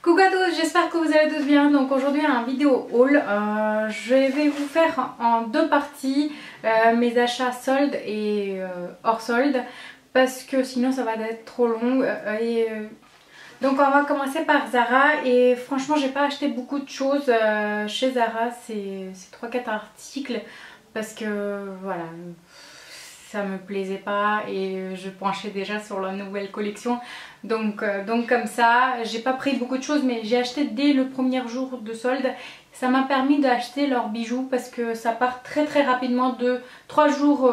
Coucou à tous, j'espère que vous allez tous bien. Donc aujourd'hui un vidéo haul. Je vais vous faire en deux parties mes achats soldes et hors solde, parce que sinon ça va être trop long. Donc on va commencer par Zara, et franchement j'ai pas acheté beaucoup de choses chez Zara, c'est 3-4 articles parce que voilà, ça me plaisait pas et je penchais déjà sur la nouvelle collection. Donc comme ça, j'ai pas pris beaucoup de choses, mais j'ai acheté dès le premier jour de solde. Ça m'a permis d'acheter leurs bijoux parce que ça part très rapidement. De 3 jours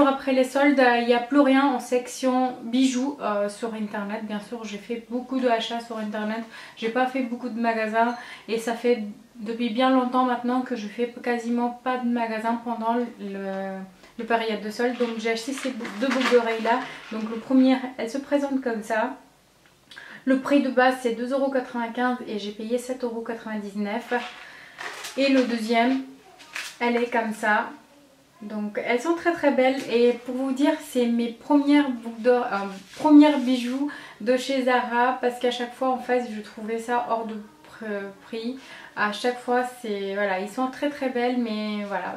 après les soldes, il n'y a plus rien en section bijoux sur internet. Bien sûr, j'ai fait beaucoup d'achats sur internet, j'ai pas fait beaucoup de magasins, et ça fait depuis bien longtemps maintenant que je fais quasiment pas de magasins pendant le période de solde. Donc j'ai acheté ces deux boucles d'oreilles là. Donc le premier, elle se présente comme ça. Le prix de base c'est 2,95 € et j'ai payé 7,99 €. Et le deuxième, elle est comme ça. Donc elles sont très belles, et pour vous dire, c'est mes premières boucles d'or, premières bijoux de chez Zara, parce qu'à chaque fois en fait je trouvais ça hors de prix. À chaque fois c'est voilà, ils sont très belles, mais voilà,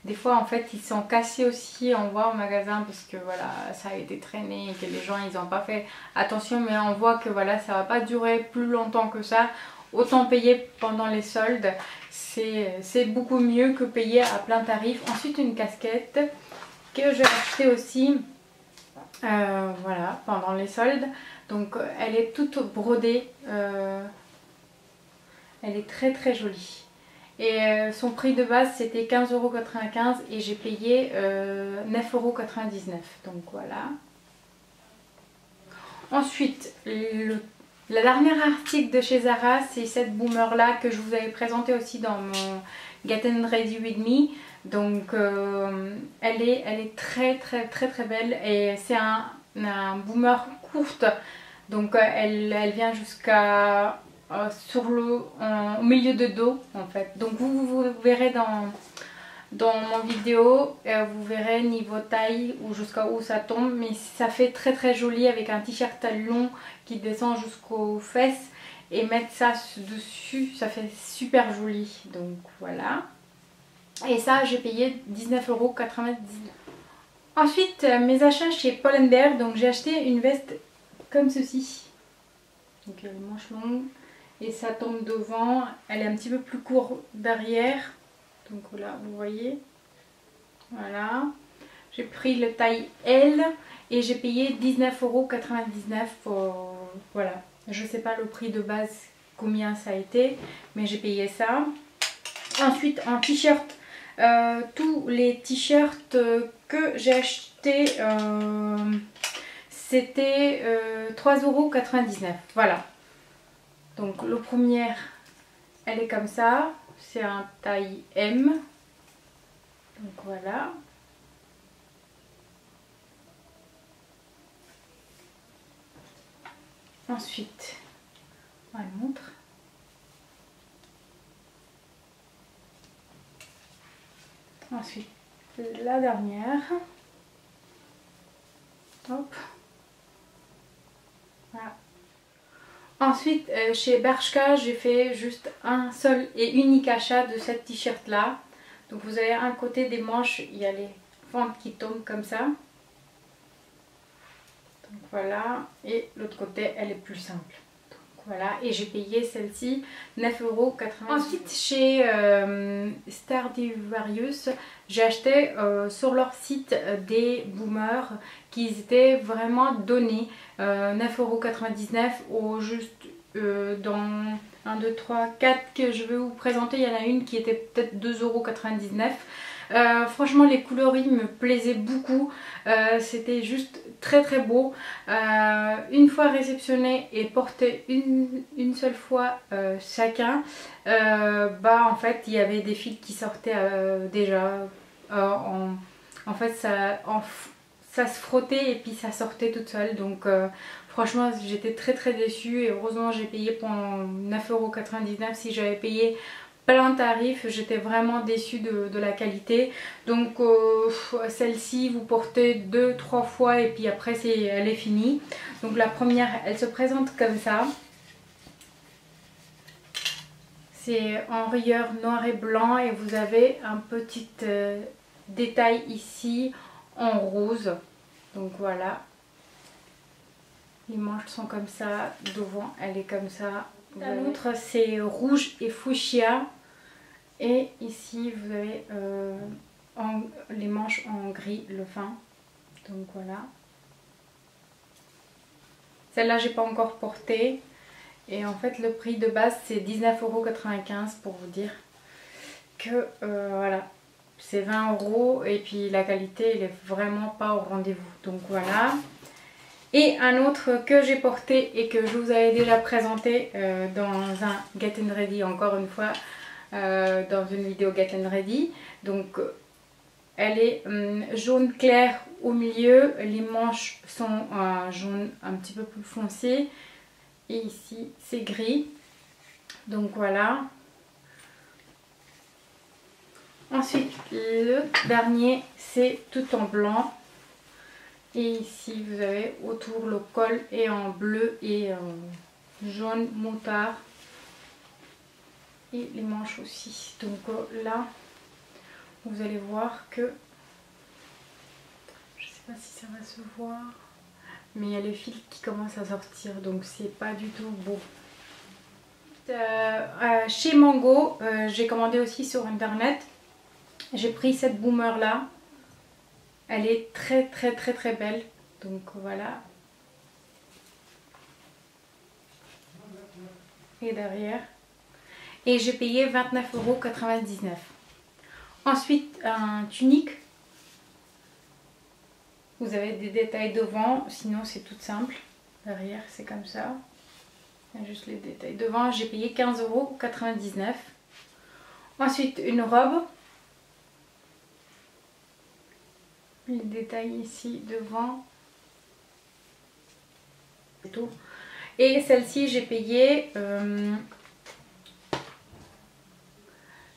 des fois en fait ils sont cassés aussi, on voit au magasin, parce que voilà, ça a été traîné et que les gens ils n'ont pas fait attention, mais on voit que voilà, ça va pas durer plus longtemps que ça. Autant payer pendant les soldes, c'est beaucoup mieux que payer à plein tarif. Ensuite une casquette que j'ai achetée aussi voilà, pendant les soldes. Donc elle est toute brodée, elle est très jolie. Et son prix de base c'était 15,95 € et j'ai payé 9,99 €. Donc voilà. Ensuite la dernière article de chez Zara, c'est cette boomer là que je vous avais présenté aussi dans mon Get and Ready With Me. Donc elle est très belle, et c'est un boomer courte. Donc elle vient jusqu'à au milieu de dos en fait. Donc vous verrez dans mon vidéo, vous verrez niveau taille ou jusqu'à où ça tombe, mais ça fait très joli avec un t-shirt long qui descend jusqu'aux fesses, et mettre ça dessus, ça fait super joli. Donc voilà, et ça j'ai payé 19,99 €. Ensuite mes achats chez Pull & Bear. Donc j'ai acheté une veste comme ceci, donc elle a les manches longues et ça tombe devant, elle est un petit peu plus courte derrière. Donc voilà, vous voyez, voilà, j'ai pris le taille L et j'ai payé 19,99 €. Voilà, je sais pas le prix de base combien ça a été, mais j'ai payé ça. Ensuite en t-shirt, tous les t-shirts que j'ai acheté c'était 3,99 €. Voilà, donc le premier, elle est comme ça. C'est un taille M. Donc voilà. Ensuite, on le montre. Ensuite, la dernière. Hop. Voilà. Ensuite chez Bershka, j'ai fait juste un seul et unique achat de cette t-shirt là. Donc vous avez un côté des manches, il y a les fentes qui tombent comme ça. Donc voilà, et l'autre côté elle est plus simple. Donc voilà, et j'ai payé celle-ci 9,99 €. Ensuite chez Stradivarius, j'ai acheté sur leur site des boomers qui étaient vraiment donnés. 9,99 € au juste dans 1, 2, 3, 4 que je vais vous présenter. Il y en a une qui était peut-être 2,99 €. Franchement les coloris me plaisaient beaucoup, c'était juste très beau. Une fois réceptionné et porté une seule fois chacun, bah en fait il y avait des fils qui sortaient déjà en fait ça se frottait et puis ça sortait toute seule. Donc franchement j'étais très déçue, et heureusement j'ai payé pour 9,99 €. Si j'avais payé plein tarif, j'étais vraiment déçue de la qualité. Donc celle-ci vous portez 2-3 fois et puis après elle est finie. Donc la première elle se présente comme ça. c'est en rayures noir et blanc et vous avez un petit détail ici en rose. Donc voilà, les manches sont comme ça, devant elle est comme ça. L'autre c'est rouge et fuchsia et ici vous avez les manches en gris le fin. Donc voilà. Celle-là j'ai pas encore portée et en fait le prix de base c'est 19,95 € pour vous dire que voilà, c'est 20 € et puis la qualité elle est vraiment pas au rendez-vous. Donc voilà. Et un autre que j'ai porté et que je vous avais déjà présenté dans un Get and Ready, encore une fois dans une vidéo Get and Ready. Donc elle est jaune clair au milieu, les manches sont jaune un petit peu plus foncé et ici c'est gris. Donc voilà. Ensuite le dernier c'est tout en blanc. Et ici vous avez autour le col est en bleu et jaune moutarde. Et les manches aussi. Donc là vous allez voir que, je sais pas si ça va se voir, mais il y a les fils qui commencent à sortir, donc c'est pas du tout beau. Chez Mango, j'ai commandé aussi sur internet. J'ai pris cette boomer là. Elle est très belle. Donc voilà. Et derrière. Et j'ai payé 29,99 €. Ensuite, un tunique. Vous avez des détails devant, sinon c'est tout simple. Derrière, c'est comme ça. Il y a juste les détails devant. J'ai payé 15,99 €. Ensuite, une robe. Les détails ici devant. C'est tout. Et celle-ci, j'ai payé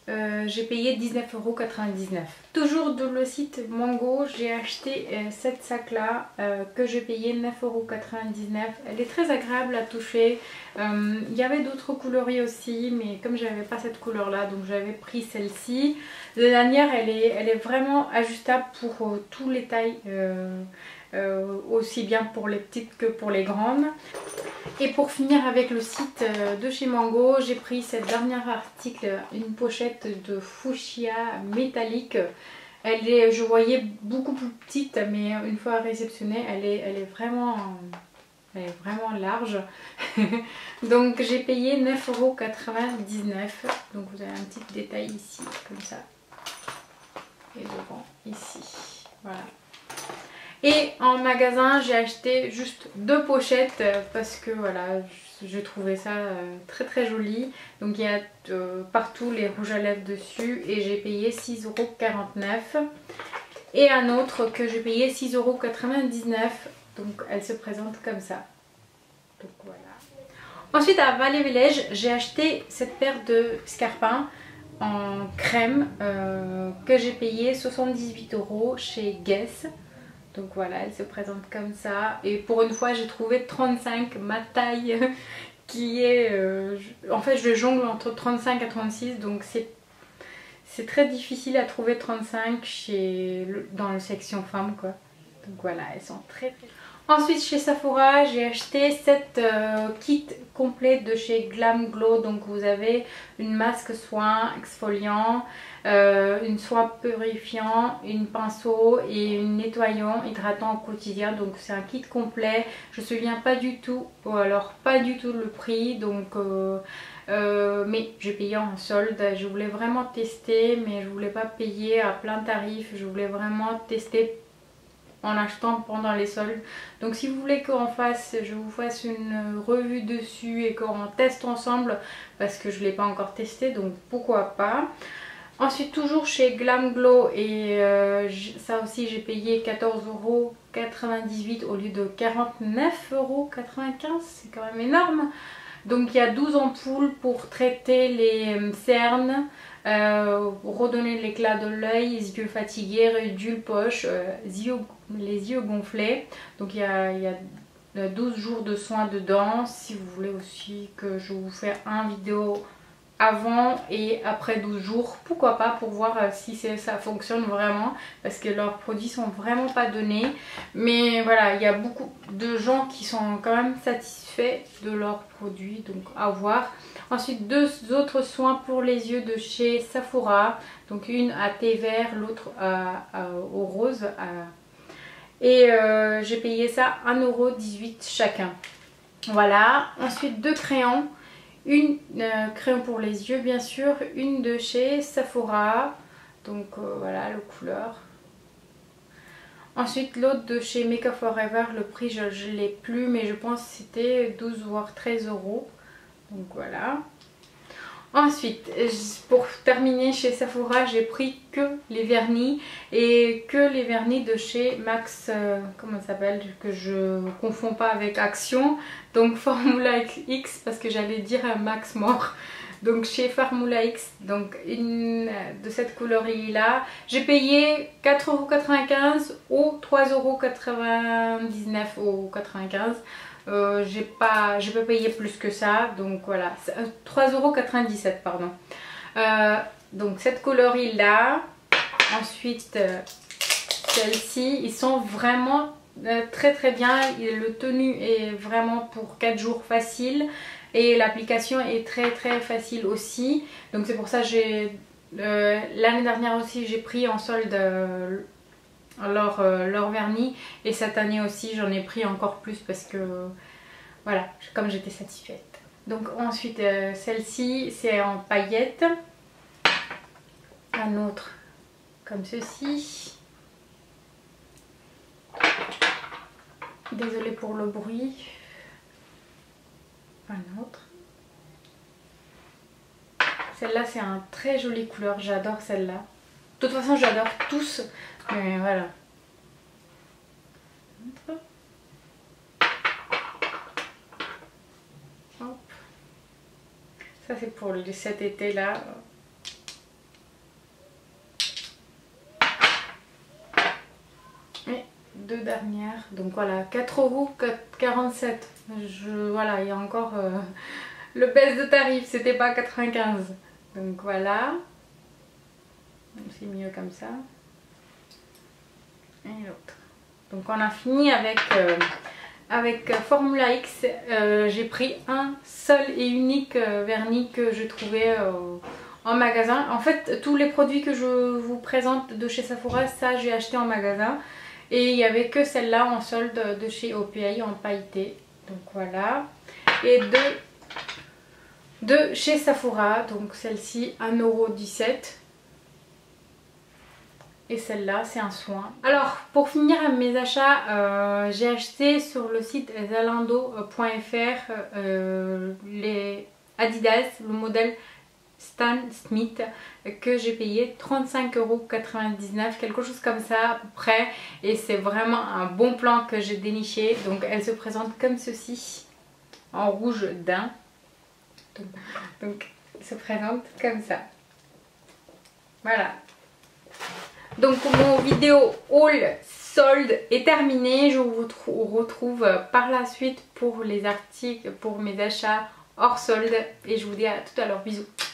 19,99 €. Toujours dans le site Mango, j'ai acheté cette sac là que j'ai payé 9,99 €. Elle est très agréable à toucher. Il y avait d'autres coloris aussi, mais comme j'avais pas cette couleur là, donc j'avais pris celle-ci. La lanière elle est vraiment ajustable pour tous les tailles, aussi bien pour les petites que pour les grandes. Et pour finir avec le site de chez Mango, j'ai pris cette dernière article, une pochette de fuchsia métallique. Elle est, je voyais beaucoup plus petite, mais une fois réceptionnée, elle est vraiment large. Donc j'ai payé 9,99 €. Donc vous avez un petit détail ici, comme ça. Et devant, ici. Voilà. Et en magasin j'ai acheté juste 2 pochettes parce que voilà, je trouvais ça très joli. Donc il y a partout les rouges à lèvres dessus et j'ai payé 6,49 €. Et un autre que j'ai payé 6,99 €. Donc elle se présente comme ça. Donc voilà. Ensuite à Valley Village j'ai acheté cette paire de scarpins en crème que j'ai payé 78 € chez Guess. Donc voilà, elle se présente comme ça. Et pour une fois, j'ai trouvé 35, ma taille, qui est... en fait, je jongle entre 35 et 36. Donc c'est très difficile à trouver 35 dans la section femmes, quoi. Donc voilà, elles sont très... Ensuite, chez Sephora, j'ai acheté cette kit complet de chez Glam Glow. Donc vous avez une masque soin exfoliant, une soin purifiant, une pinceau et une nettoyant hydratant au quotidien. Donc c'est un kit complet. Je me souviens pas du tout, ou alors pas du tout le prix. Donc mais j'ai payé en solde. Je voulais vraiment tester, mais je voulais pas payer à plein tarif. Je voulais vraiment tester en achetant pendant les soldes. Donc si vous voulez qu'on fasse, je vous fasse une revue dessus et qu'on teste ensemble, parce que je ne l'ai pas encore testé, donc pourquoi pas. Ensuite toujours chez Glam Glow, et ça aussi j'ai payé 14,98 € au lieu de 49,95 €, c'est quand même énorme. Donc il y a 12 ampoules pour traiter les cernes, redonner l'éclat de l'œil, les yeux fatigués, réduire le poche, les yeux gonflés. Donc il y a 12 jours de soins dedans. Si vous voulez aussi que je vous fasse une vidéo avant et après 12 jours, pourquoi pas, pour voir si ça fonctionne vraiment, parce que leurs produits sont vraiment pas donnés. Mais voilà, il y a beaucoup de gens qui sont quand même satisfaits de leurs produits, donc à voir. Ensuite, deux autres soins pour les yeux de chez Sephora, donc une à thé vert, l'autre au rose. Et j'ai payé ça 1,18 € chacun. Voilà, ensuite deux crayons. Une crayon pour les yeux bien sûr, une de chez Sephora, donc voilà le couleur. Ensuite l'autre de chez Make Up For Ever, le prix je ne l'ai plus mais je pense que c'était 12 voire 13 €. Donc voilà. Ensuite, pour terminer chez Sephora, j'ai pris que les vernis et que les vernis de chez Max, comment ça s'appelle, que je ne confonds pas avec Action, donc Formula X parce que j'allais dire Max Mort. Donc chez Formula X, donc une de cette coloris-là, j'ai payé 4,95 € ou 3,99 € ou 95 €. J'ai pas payé plus que ça, donc voilà, 3,97 € pardon. Donc cette coloris là, ensuite celle-ci, ils sont vraiment très très bien. Le tenue est vraiment pour 4 jours facile et l'application est très très facile aussi. Donc c'est pour ça j'ai l'année dernière aussi j'ai pris en solde leur vernis et cette année aussi j'en ai pris encore plus parce que voilà, comme j'étais satisfaite. Donc ensuite celle-ci c'est en paillettes, un autre comme ceci, désolée pour le bruit, un autre. Celle-là c'est un très jolie couleur, j'adore celle-là. De toute façon j'adore tous, mais voilà. Hop. Ça c'est pour cet été là. Et deux dernières. Donc voilà, 4,47 €. Voilà, il y a encore le baisse de tarif, c'était pas 95. Donc voilà. C'est mieux comme ça. Et l'autre. Donc on a fini avec Formula X. J'ai pris un seul et unique vernis que je trouvais en magasin. En fait tous les produits que je vous présente de chez Sephora, ça j'ai acheté en magasin. Et il n'y avait que celle-là en solde de chez OPI en pailleté. Donc voilà. Et de chez Sephora, donc celle-ci 1,17 €. Et celle-là c'est un soin. Alors pour finir mes achats, j'ai acheté sur le site zalando.fr les Adidas, le modèle Stan Smith, que j'ai payé 35,99 €, quelque chose comme ça à peu près. Et c'est vraiment un bon plan que j'ai déniché. Donc elle se présente comme ceci, en rouge daim. Donc elle se présente comme ça. Voilà. Donc mon vidéo haul solde est terminée. Je vous retrouve par la suite pour les articles, pour mes achats hors solde. Et je vous dis à tout à l'heure. Bisous.